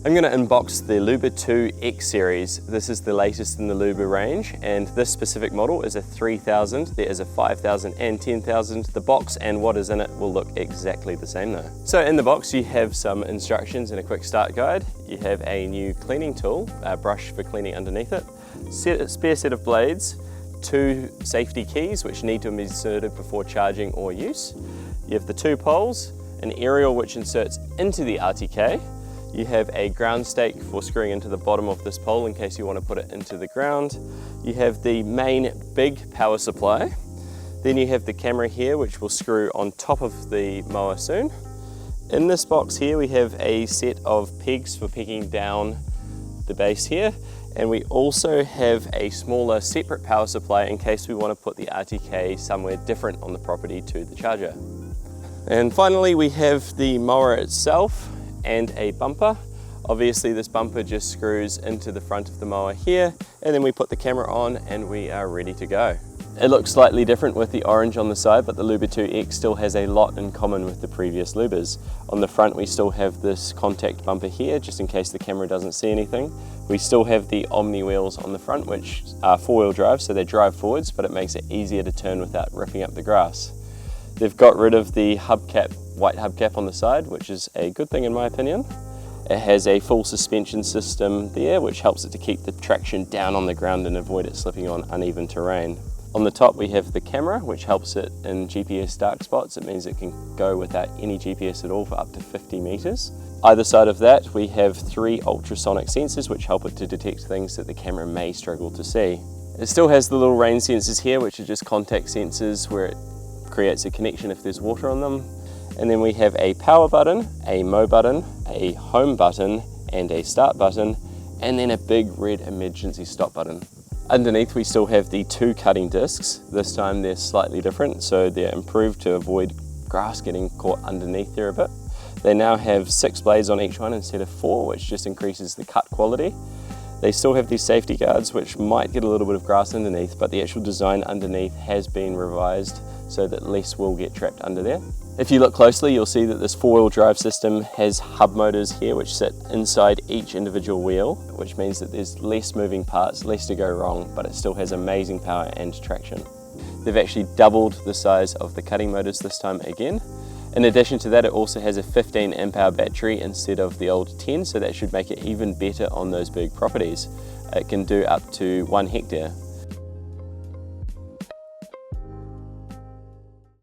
I'm going to unbox the Luba 2 X series. This is the latest in the Luba range, and this specific model is a 3000. There is a 5000 and 10,000. The box and what is in it will look exactly the same though. So in the box you have some instructions and a quick start guide. You have a new cleaning tool, a brush for cleaning underneath it, a spare set of blades, 2 safety keys which need to be inserted before charging or use. You have the 2 poles, an aerial which inserts into the RTK. You have a ground stake for screwing into the bottom of this pole in case you want to put it into the ground. You have the main big power supply. Then you have the camera here which will screw on top of the mower soon. In this box here we have a set of pegs for pegging down the base here, and we also have a smaller separate power supply in case we want to put the RTK somewhere different on the property to the charger. And finally we have the mower itself and a bumper. Obviously this bumper just screws into the front of the mower here, and then we put the camera on and we are ready to go. It looks slightly different with the orange on the side, but the Luba 2X still has a lot in common with the previous Lubas. On the front we still have this contact bumper here just in case the camera doesn't see anything. We still have the Omni wheels on the front which are 4-wheel drive, so they drive forwards, but it makes it easier to turn without ripping up the grass. They've got rid of the hubcap, white hubcap on the side, which is a good thing in my opinion. It has a full suspension system there which helps it to keep the traction down on the ground and avoid it slipping on uneven terrain. On the top we have the camera which helps it in GPS dark spots. It means it can go without any GPS at all for up to 50 meters. Either side of that we have 3 ultrasonic sensors which help it to detect things that the camera may struggle to see. It still has the little rain sensors here which are just contact sensors where it creates a connection if there's water on them. And then we have a power button, a mo button, a home button and a start button, and then a big red emergency stop button. Underneath we still have the 2 cutting discs. This time they're slightly different, so they're improved to avoid grass getting caught underneath there a bit. They now have 6 blades on each one instead of 4, which just increases the cut quality. They still have these safety guards which might get a little bit of grass underneath, but the actual design underneath has been revised so that less will get trapped under there. If you look closely you'll see that this 4-wheel drive system has hub motors here which sit inside each individual wheel, which means that there's less moving parts, less to go wrong, but it still has amazing power and traction. They've actually doubled the size of the cutting motors this time again. In addition to that, it also has a 15 amp hour battery instead of the old 10, so that should make it even better on those big properties. It can do up to 1 hectare.